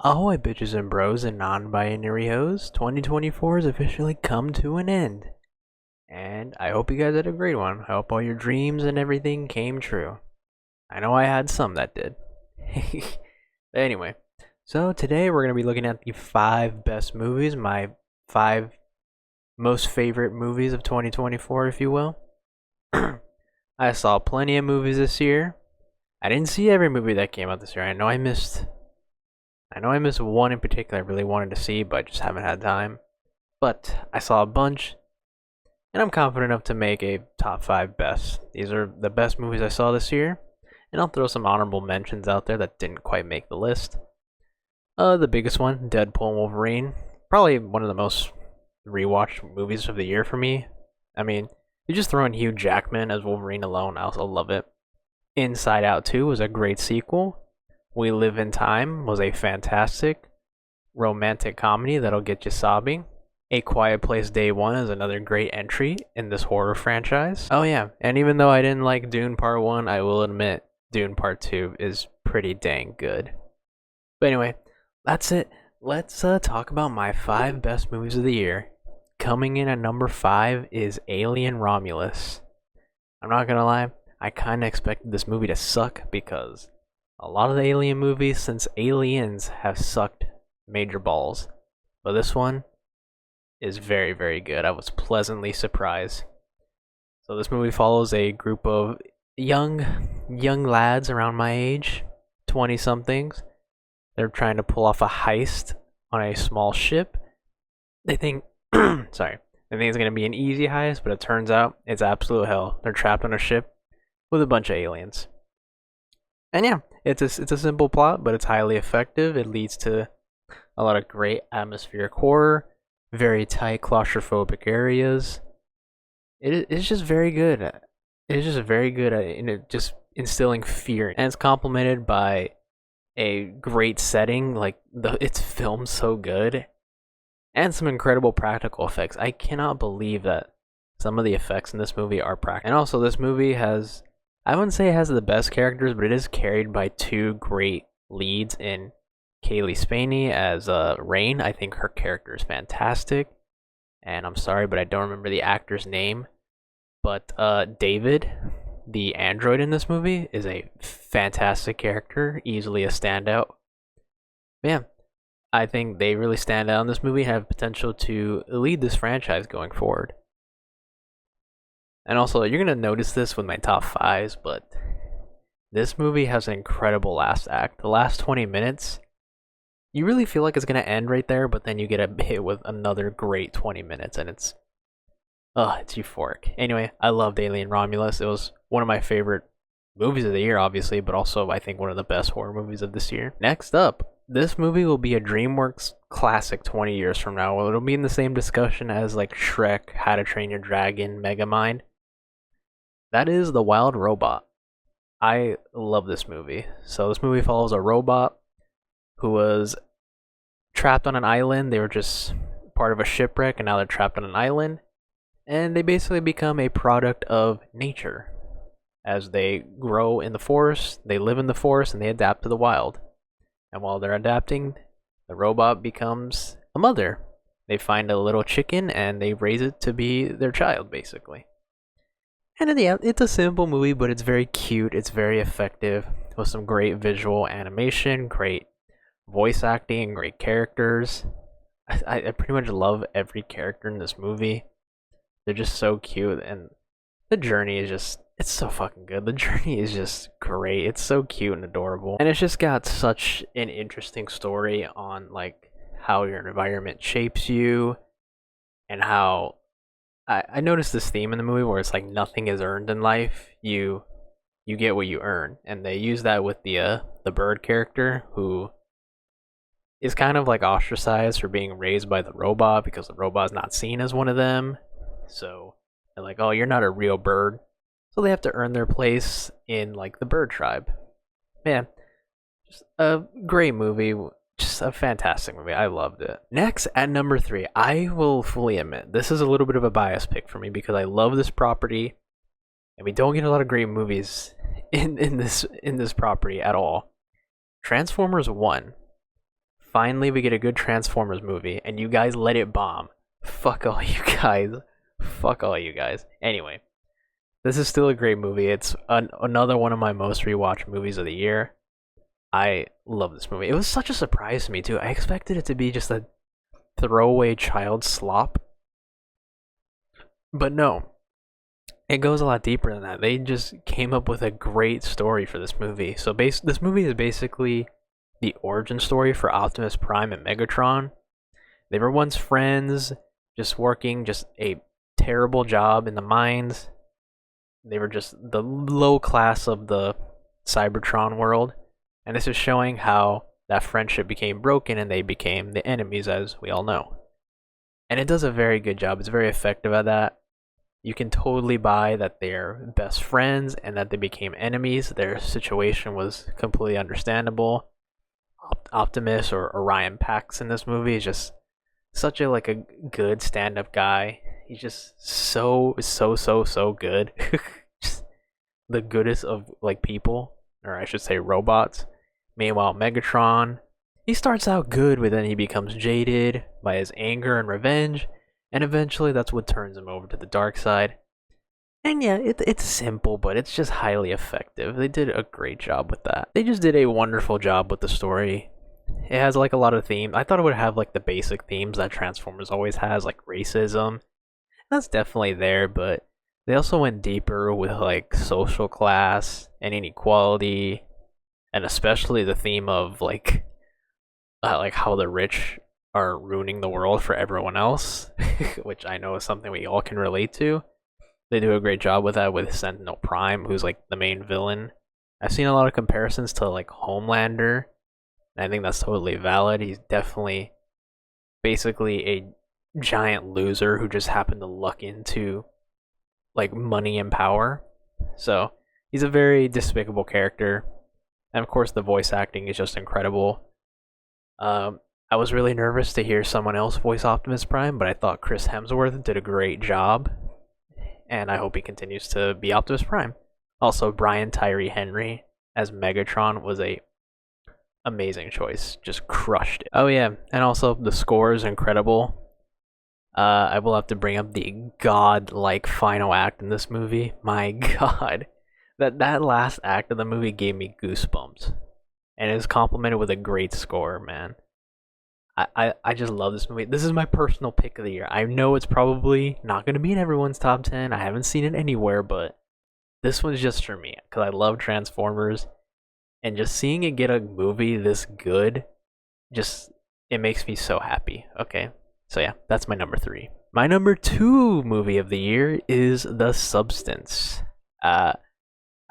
Ahoy, bitches and bros and non-binary hoes. 2024 has officially come to an end. And I hope you guys had a great one. I hope all your dreams and everything came true. I know I had some that did. But anyway, so today we're going to be looking at the 5 best movies, my 5 most favorite movies of 2024, if you will. I saw plenty of movies this year. I didn't see every movie that came out this year. I know I missed one in particular I really wanted to see, but I just haven't had time. But I saw a bunch, and I'm confident enough to make a top 5 best. These are the best movies I saw this year, and I'll throw some honorable mentions out there that didn't quite make the list. The biggest one, Deadpool and Wolverine. Probably one of the most rewatched movies of the year for me. I mean, you just throw in Hugh Jackman as Wolverine alone, I also love it. Inside Out 2 was a great sequel. We Live in Time was a fantastic romantic comedy that'll get you sobbing. A Quiet Place Day 1 is another great entry in this horror franchise. Oh yeah, and even though I didn't like Dune Part 1, I will admit Dune Part 2 is pretty dang good. But anyway, that's it. Let's talk about my 5 best movies of the year. Coming in at number 5 is Alien Romulus. I'm not gonna lie, I kinda expected this movie to suck because a lot of the Alien movies since Aliens have sucked major balls. But this one is very, very good. I was pleasantly surprised. So this movie follows a group of young lads around my age, 20-somethings. They're trying to pull off a heist on a small ship. They think it's going to be an easy heist, but it turns out it's absolute hell. They're trapped on a ship with a bunch of aliens. And yeah, it's a simple plot, but it's highly effective. It leads to a lot of great atmospheric horror, very tight claustrophobic areas. It's just very good. It's just very good at just instilling fear, and it's complemented by a great setting. Like it's filmed so good, and some incredible practical effects. I cannot believe that some of the effects in this movie are practical. And also, this movie has, I wouldn't say it has the best characters, but it is carried by 2 great leads in Kaylee Spaney as Rain. I think her character is fantastic. And I'm sorry, but I don't remember the actor's name. But David, the android in this movie, is a fantastic character, easily a standout. But yeah, I think they really stand out in this movie and have potential to lead this franchise going forward. And also, you're going to notice this with my top 5s, but this movie has an incredible last act. The last 20 minutes, you really feel like it's going to end right there, but then you get a hit with another great 20 minutes, and it's euphoric. Anyway, I loved Alien Romulus. It was one of my favorite movies of the year, obviously, but also I think one of the best horror movies of this year. Next up, this movie will be a DreamWorks classic 20 years from now. It'll be in the same discussion as like Shrek, How to Train Your Dragon, Megamind. That is The Wild Robot. I love this movie. So this movie follows a robot who was trapped on an island. They were just part of a shipwreck, and now they're trapped on an island. And they basically become a product of nature. As they grow in the forest, they live in the forest, and they adapt to the wild. And while they're adapting, the robot becomes a mother. They find a little chicken, and they raise it to be their child, basically. And in the end, it's a simple movie, but it's very cute. It's very effective with some great visual animation, great voice acting, and great characters. I pretty much love every character in this movie. They're just so cute, and the journey is just, it's so fucking good. The journey is just great. It's so cute and adorable. And it's just got such an interesting story on like how your environment shapes you, and how I noticed this theme in the movie where it's like nothing is earned in life. You get what you earn. And they use that with the bird character, who is kind of like ostracized for being raised by the robot because the robot's not seen as one of them. So they're like, oh, you're not a real bird. So they have to earn their place in like the bird tribe. Man, just a great movie. Just a fantastic movie. I loved it. Next, at number 3, I will fully admit, this is a little bit of a bias pick for me because I love this property, and we don't get a lot of great movies in this property at all. Transformers 1 Finally, we get a good Transformers movie, and you guys let it bomb. Fuck all you guys. Fuck all you guys. Anyway, this is still a great movie. It's another one of my most rewatched movies of the year. I love this movie. It was such a surprise to me, too. I expected it to be just a throwaway child slop. But no, it goes a lot deeper than that. They just came up with a great story for this movie. So this movie is basically the origin story for Optimus Prime and Megatron. They were once friends, just working just a terrible job in the mines. They were just the low class of the Cybertron world. And this is showing how that friendship became broken and they became the enemies, as we all know. And it does a very good job. It's very effective at that. You can totally buy that they're best friends and that they became enemies. Their situation was completely understandable. Optimus, or Orion Pax in this movie, is just such a good stand-up guy. He's just so good. Just the goodest of people, or I should say robots. Meanwhile, Megatron, he starts out good, but then he becomes jaded by his anger and revenge, and eventually that's what turns him over to the dark side. And yeah, it's simple, but it's just highly effective. They did a great job with that. They just did a wonderful job with the story. It has a lot of themes. I thought it would have the basic themes that Transformers always has, like racism. That's definitely there, but they also went deeper with social class and inequality, and especially the theme of how the rich are ruining the world for everyone else, which I know is something we all can relate to. They do a great job with that with Sentinel Prime, who's the main villain. I've seen a lot of comparisons to Homelander, and I think that's totally valid. He's definitely basically a giant loser who just happened to luck into money and power. So he's a very despicable character, and of course the voice acting is just incredible. I was really nervous to hear someone else voice Optimus Prime, but I thought Chris Hemsworth did a great job, and I hope he continues to be Optimus Prime. Also, Brian Tyree Henry as Megatron was a amazing choice. Just crushed it. Oh yeah, and also the score is incredible. I will have to bring up the god-like final act in this movie. My god. That last act of the movie gave me goosebumps. And it is complemented with a great score, man. I just love this movie. This is my personal pick of the year. I know it's probably not going to be in everyone's top 10. I haven't seen it anywhere, but this one's just for me. Because I love Transformers. And just seeing it get a movie this good, it makes me so happy. Okay, so yeah, that's my number 3. My number 2 movie of the year is The Substance. I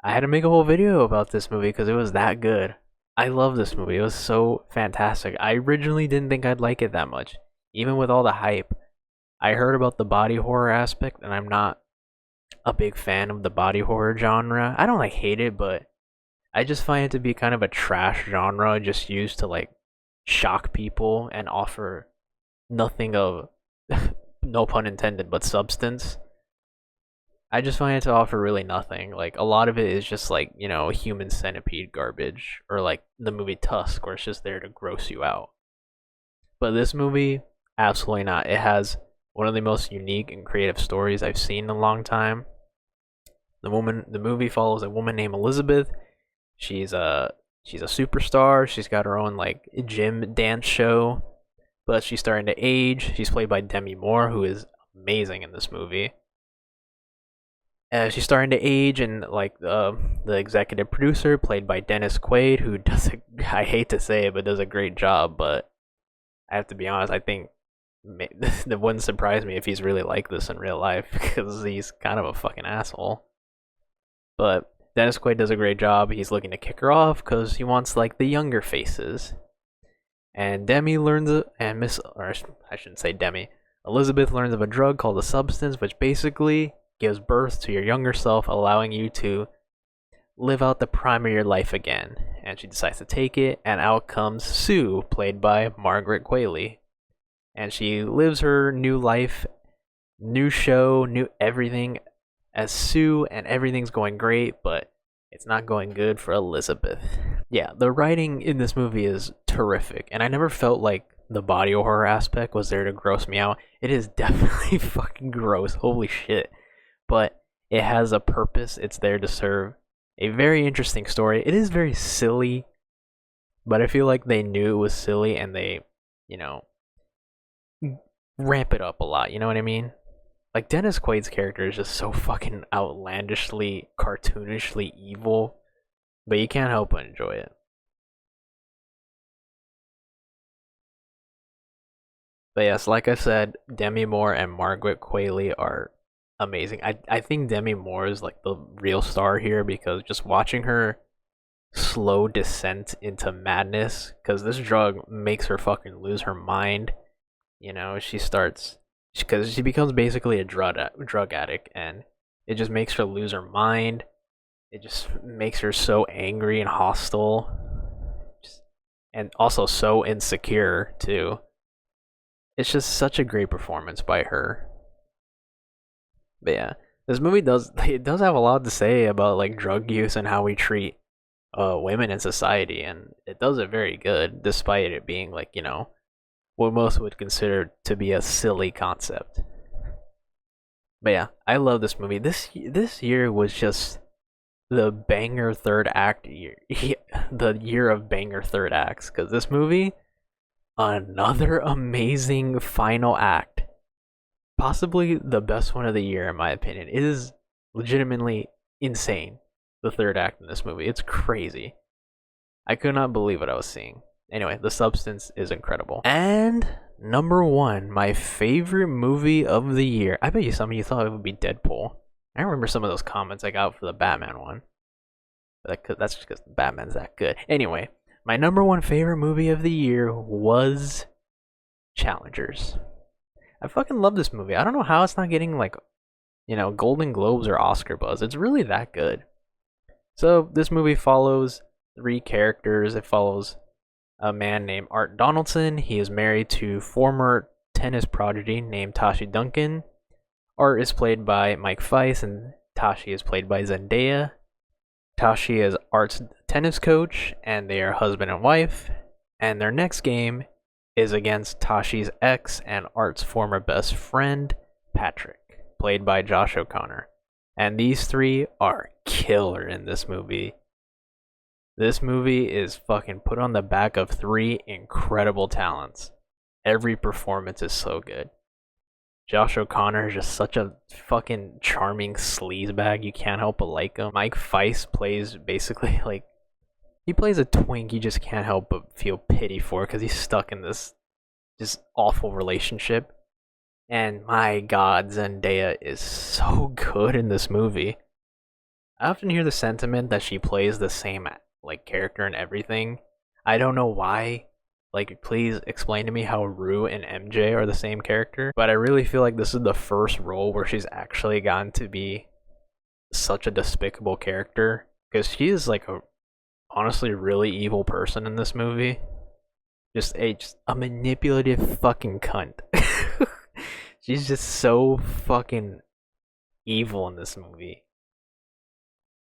had to make a whole video about this movie because it was that good. I love this movie. It was so fantastic. I originally didn't think I'd like it that much, even with all the hype. I heard about the body horror aspect, and I'm not a big fan of the body horror genre. I don't hate it, but I just find it to be kind of a trash genre just used to shock people and offer nothing of, no pun intended, but substance. I just find it to offer really nothing. A lot of it is just human centipede garbage, or the movie Tusk, where it's just there to gross you out. But this movie, absolutely not. It has one of the most unique and creative stories I've seen in a long time. The movie follows a woman named Elizabeth. She's a superstar. She's got her own gym dance show, but she's starting to age. She's played by Demi Moore, who is amazing in this movie. She's starting to age, and the executive producer, played by Dennis Quaid, who does I hate to say it, but does a great job. But I have to be honest, I think that wouldn't surprise me if he's really like this in real life, because he's kind of a fucking asshole. But Dennis Quaid does a great job. He's looking to kick her off because he wants the younger faces. And Demi learns, I shouldn't say Demi. Elizabeth learns of a drug called a substance, which basically gives birth to your younger self, allowing you to live out the prime of your life again. And she decides to take it, and out comes Sue, played by Margaret Qualley. And she lives her new life, new show, new everything as Sue, and everything's going great, but it's not going good for Elizabeth. Yeah, the writing in this movie is terrific, and I never felt like the body horror aspect was there to gross me out. It is definitely fucking gross, holy shit. But it has a purpose, it's there to serve a very interesting story. It is very silly, but I feel like they knew it was silly and they, you know, ramp it up a lot, you know what I mean? Like Dennis Quaid's character is just so fucking outlandishly, cartoonishly evil, but you can't help but enjoy it. But yes, like I said, Demi Moore and Margaret Qualley are amazing. I think Demi Moore is like the real star here because just watching her slow descent into madness, because this drug makes her fucking lose her mind. You know, she starts because she becomes basically a drug addict, and it just makes her lose her mind. It just makes her so angry and hostile, just, and also so insecure too. It's just such a great performance by her. But yeah, this movie does have a lot to say about like drug use and how we treat women in society, and it does it very good, despite it being like what most would consider to be a silly concept. But yeah, I love this movie. This year was just the banger third act year, the year of banger third acts. Because this movie, another amazing final act, possibly the best one of the year in my opinion. It is legitimately insane. The third act in this movie, it's crazy. I could not believe what I was seeing. Anyway, the substance is incredible. And number one, my favorite movie of the year. I bet you some of you thought it would be Deadpool. I remember some of those comments I got for the Batman one. But that's just because Batman's that good. Anyway, my number one favorite movie of the year was Challengers. I fucking love this movie. I don't know how it's not getting like, Golden Globes or Oscar buzz. It's really that good. So this movie follows three characters. It follows a man named Art Donaldson. He is married to former tennis prodigy named Tashi Duncan. Art is played by Mike Fice, and Tashi is played by Zendaya. Tashi is Art's tennis coach, and they are husband and wife. And their next game is against Tashi's ex and Art's former best friend, Patrick, played by Josh O'Connor. And these three are killer in this movie. This movie is fucking put on the back of three incredible talents. Every performance is so good. Josh O'Connor is just such a fucking charming sleazebag. You can't help but like him. Mike Fice plays basically like he plays a twink you just can't help but feel pity for because he's stuck in this just awful relationship. And my god, Zendaya is so good in this movie. I often hear the sentiment that she plays the same like character in everything. I don't know why. Like, please explain to me how Rue and MJ are the same character. But I really feel like this is the first role where she's actually gotten to be such a despicable character. Because she is like a honestly really evil person in this movie. Just a manipulative fucking cunt. She's just so fucking evil in this movie.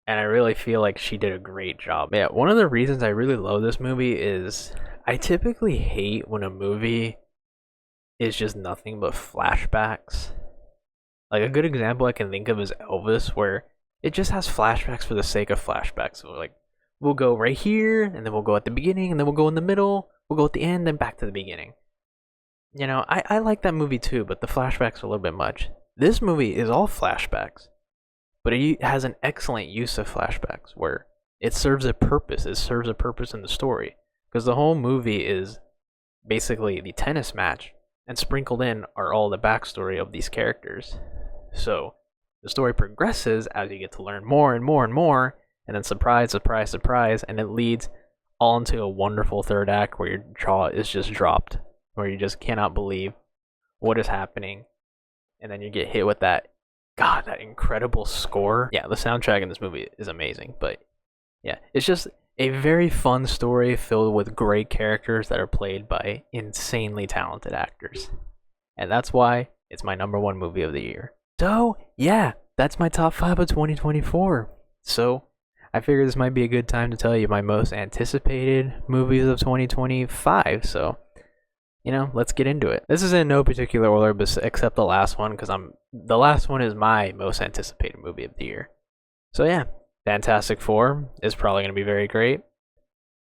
And I really feel like she did a great job. Yeah, one of the reasons I really love this movie is I typically hate when a movie is just nothing but flashbacks. Like a good example I can think of is Elvis, where it just has flashbacks for the sake of flashbacks. So like, we'll go right here, and then we'll go at the beginning, and then we'll go in the middle, we'll go at the end, then back to the beginning. I like that movie too, but the flashbacks are a little bit much. This movie is all flashbacks, but it has an excellent use of flashbacks where it serves a purpose. It serves a purpose in the story. Because the whole movie is basically the tennis match, and sprinkled in are all the backstory of these characters. So the story progresses as you get to learn more and more and more, and then surprise, surprise, surprise, and it leads all into a wonderful third act where your jaw is just dropped, where you just cannot believe what is happening, and then you get hit with that incredible score. Yeah, the soundtrack in this movie is amazing, but yeah, it's just a very fun story filled with great characters that are played by insanely talented actors. And that's why it's my number one movie of the year. So, yeah, that's my top 5 of 2024. So, I figured this might be a good time to tell you my most anticipated movies of 2025. So, let's get into it. This is in no particular order, except the last one, because the last one is my most anticipated movie of the year. So yeah, Fantastic Four is probably going to be very great.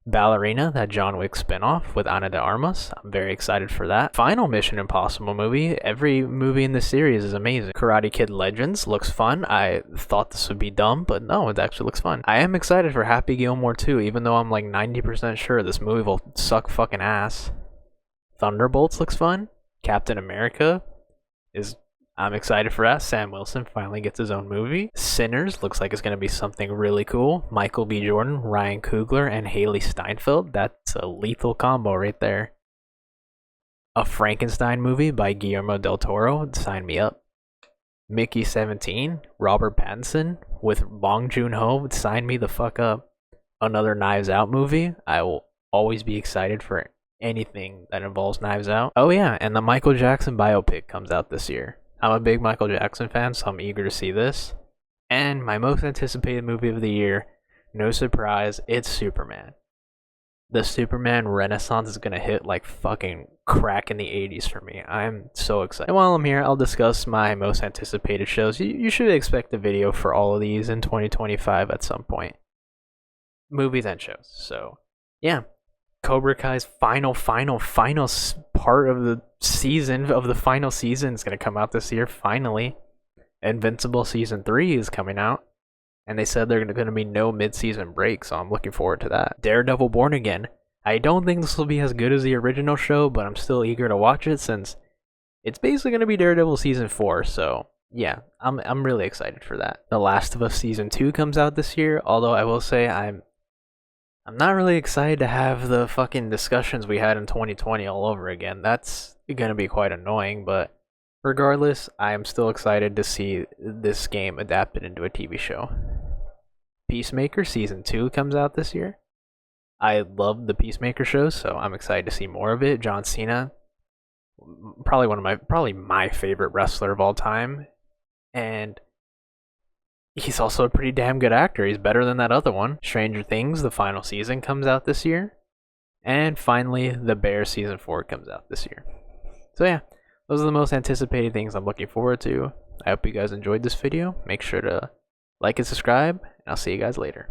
Ballerina, that John Wick spinoff with Ana de Armas. I'm very excited for that. Final Mission Impossible movie. Every movie in the series is amazing. Karate Kid Legends looks fun. I thought this would be dumb, but no, it actually looks fun. I am excited for Happy Gilmore 2, even though I'm like 90% sure this movie will suck fucking ass. Thunderbolts looks fun. Captain America I'm excited for that. Sam Wilson finally gets his own movie. Sinners looks like it's going to be something really cool. Michael B. Jordan, Ryan Coogler, and Haley Steinfeld. That's a lethal combo right there. A Frankenstein movie by Guillermo del Toro. Sign me up. Mickey 17, Robert Pattinson with Bong Joon-ho. Sign me the fuck up. Another Knives Out movie. I will always be excited for anything that involves Knives Out. Oh yeah, and the Michael Jackson biopic comes out this year. I'm a big Michael Jackson fan, so I'm eager to see this. And my most anticipated movie of the year, no surprise, it's Superman. The Superman renaissance is going to hit like fucking crack in the 80s for me. I'm so excited. And while I'm here, I'll discuss my most anticipated shows. You should expect a video for all of these in 2025 at some point. Movies and shows. So, yeah. Cobra Kai's final part of the season, of the final season, is going to come out this year, finally. Invincible Season 3 is coming out, and they said there's going to be no mid-season break, so I'm looking forward to that. Daredevil Born Again. I don't think this will be as good as the original show, but I'm still eager to watch it, since it's basically going to be Daredevil Season 4, so yeah, I'm really excited for that. The Last of Us Season 2 comes out this year, although I will say I'm not really excited to have the fucking discussions we had in 2020 all over again. That's going to be quite annoying, but regardless, I am still excited to see this game adapted into a TV show. Peacemaker Season 2 comes out this year. I love the Peacemaker show, so I'm excited to see more of it. John Cena, probably my favorite wrestler of all time, and he's also a pretty damn good actor. He's better than that other one. Stranger Things, the final season, comes out this year. And finally, The Bear Season 4 comes out this year. So yeah, those are the most anticipated things I'm looking forward to. I hope you guys enjoyed this video. Make sure to like and subscribe, and I'll see you guys later.